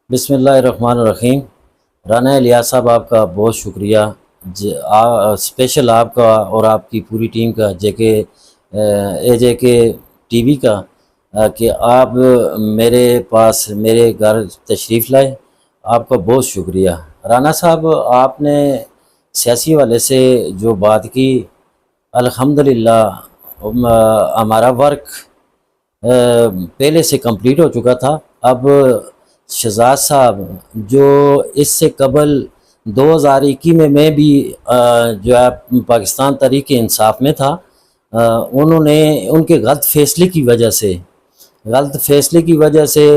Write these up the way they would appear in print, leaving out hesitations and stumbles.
بسم اللہ الرحمن الرحیم۔ رانا الیاس صاحب، آپ کا بہت شکریہ، اسپیشل آپ کا اور آپ کی پوری ٹیم کا، جے کے ٹی وی کا، کہ آپ میرے پاس میرے گھر تشریف لائے۔ آپ کا بہت شکریہ رانا صاحب۔ آپ نے سیاسی والے سے جو بات کی، الحمدللہ ہمارا ورک پہلے سے کمپلیٹ ہو چکا تھا۔ اب شہزاد صاحب جو اس سے قبل 2021 میں بھی جو ہے پاکستان تحریک انصاف میں تھا، انہوں نے ان کے غلط فیصلے کی وجہ سے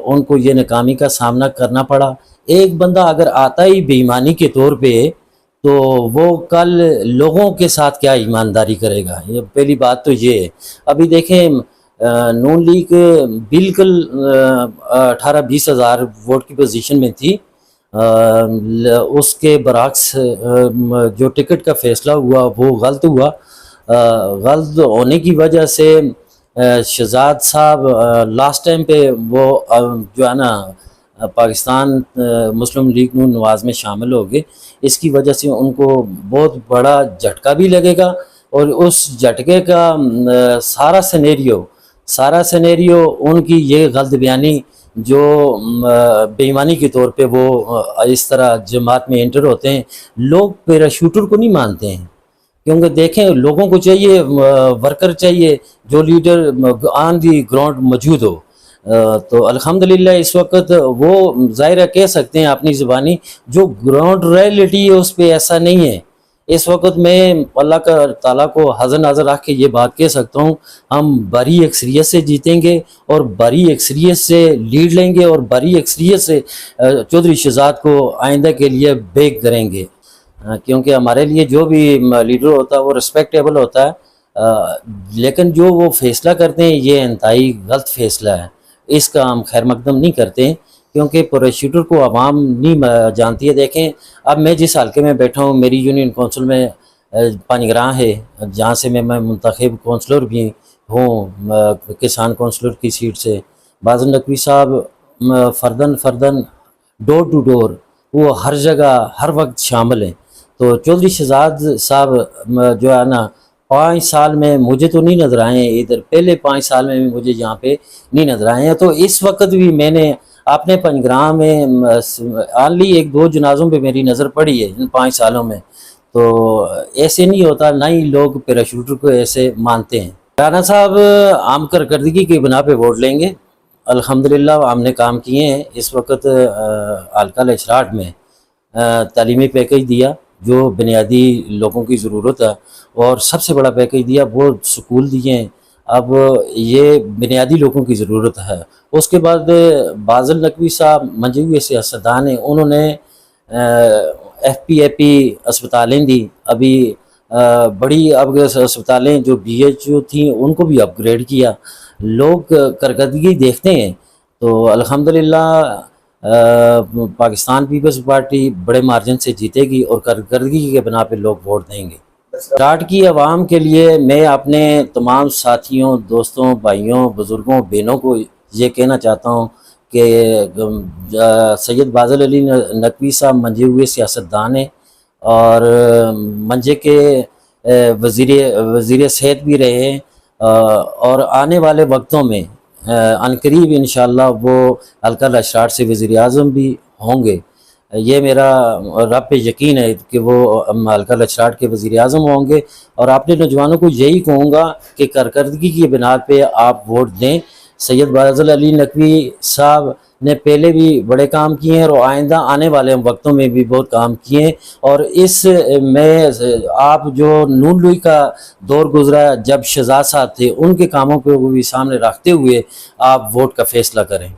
ان کو یہ ناکامی کا سامنا کرنا پڑا۔ ایک بندہ اگر آتا ہی بے ایمانی کے طور پہ تو وہ کل لوگوں کے ساتھ کیا ایمانداری کرے گا؟ یہ پہلی بات تو یہ ہے۔ ابھی دیکھیں، نون لیگ بالکل 18-20 ہزار ووٹ کی پوزیشن میں تھی، اس کے برعکس جو ٹکٹ کا فیصلہ ہوا وہ غلط ہوا۔ غلط ہونے کی وجہ سے شہزاد صاحب لاسٹ ٹائم پہ وہ جو ہے نا پاکستان مسلم لیگ نون نواز میں شامل ہو گئے۔ اس کی وجہ سے ان کو بہت بڑا جھٹکا بھی لگے گا، اور اس جھٹکے کا سارا سینیریو ان کی یہ غلط بیانی جو بے ایمانی کے طور پہ وہ اس طرح جماعت میں انٹر ہوتے ہیں۔ لوگ پیراشوٹر کو نہیں مانتے ہیں، کیونکہ دیکھیں لوگوں کو چاہیے، ورکر چاہیے جو لیڈر آن دی گراؤنڈ موجود ہو۔ تو الحمدللہ اس وقت وہ ظاہرہ کہہ سکتے ہیں اپنی زبانی، جو گراؤنڈ ریئلٹی ہے اس پہ ایسا نہیں ہے۔ اس وقت میں اللہ کا تعالیٰ کو حاضر ناظر رکھ کے یہ بات کہہ سکتا ہوں، ہم بڑی اکثریت سے جیتیں گے اور بڑی اکثریت سے لیڈ لیں گے، اور بڑی اکثریت سے چودھری شہزاد کو آئندہ کے لیے بیک کریں گے، کیونکہ ہمارے لیے جو بھی لیڈر ہوتا ہے وہ رسپیکٹیبل ہوتا ہے، لیکن جو وہ فیصلہ کرتے ہیں یہ انتہائی غلط فیصلہ ہے۔ اس کا ہم خیر مقدم نہیں کرتے ہیں، کیونکہ پیراشوٹر کو عوام نہیں جانتی ہے۔ دیکھیں اب میں جس حلقے میں بیٹھا ہوں، میری یونین کونسل میں پانچگراں ہے، جہاں سے میں منتخب کونسلر بھی ہوں کسان کونسلر کی سیٹ سے۔ باز نقوی صاحب فردن ڈور ٹو ڈور وہ ہر جگہ ہر وقت شامل ہیں۔ تو چودھری شہزاد صاحب جو ہے نا 5 سال میں مجھے تو نہیں نظر آئے ہیں ادھر، پہلے 5 سال میں بھی مجھے یہاں پہ نہیں نظر آئے ہیں۔ تو اس وقت بھی میں نے اپنے پنجگراں میں آنلی 1-2 جنازوں پہ میری نظر پڑی ہے ان 5 سالوں میں۔ تو ایسے نہیں ہوتا، نہ ہی لوگ پیراشوٹر کو ایسے مانتے ہیں۔ رانا صاحب ہم کارکردگی کی بنا پہ ووٹ لیں گے، الحمدللہ ہم نے کام کیے ہیں۔ اس وقت حلقہ لچراٹ میں تعلیمی پیکیج دیا جو بنیادی لوگوں کی ضرورت ہے، اور سب سے بڑا پیکیج دیا وہ سکول دیے ہیں۔ اب یہ بنیادی لوگوں کی ضرورت ہے۔ اس کے بعد باز نقوی صاحب منجے ہوئے سیاستدان ہیں، انہوں نے FPAP اسپتالیں دی، ابھی بڑی اب اسپتالیں جو BHO تھیں ان کو بھی اپ گریڈ کیا۔ لوگ کارکردگی دیکھتے ہیں، تو الحمدللہ پاکستان پیپلز پارٹی بڑے مارجن سے جیتے گی، اور کارکردگی کے بنا پہ لوگ ووٹ دیں گے۔ اسٹارٹ کی عوام کے لیے میں اپنے تمام ساتھیوں، دوستوں، بھائیوں، بزرگوں، بہنوں کو یہ کہنا چاہتا ہوں کہ سید باذل علی نقوی صاحب منجے ہوئے سیاستدان ہیں، اور منجے کے وزیر صحت بھی رہے ہیں، اور آنے والے وقتوں میں عنقریب انشاءاللہ وہ حلقہ لچراٹ سے وزیر اعظم بھی ہوں گے۔ یہ میرا رب پہ یقین ہے کہ وہ حلقہ لچراٹ کے وزیر اعظم ہوں گے، اور اپنے نوجوانوں کو یہی کہوں گا کہ کارکردگی کی بنا پہ آپ ووٹ دیں۔ سید باذل علی نقوی صاحب نے پہلے بھی بڑے کام کیے ہیں، اور آئندہ آنے والے وقتوں میں بھی بہت کام کیے ہیں، اور اس میں آپ جو نون لیگ کا دور گزرا جب شہزاد صاحب تھے ان کے کاموں کو بھی سامنے رکھتے ہوئے آپ ووٹ کا فیصلہ کریں۔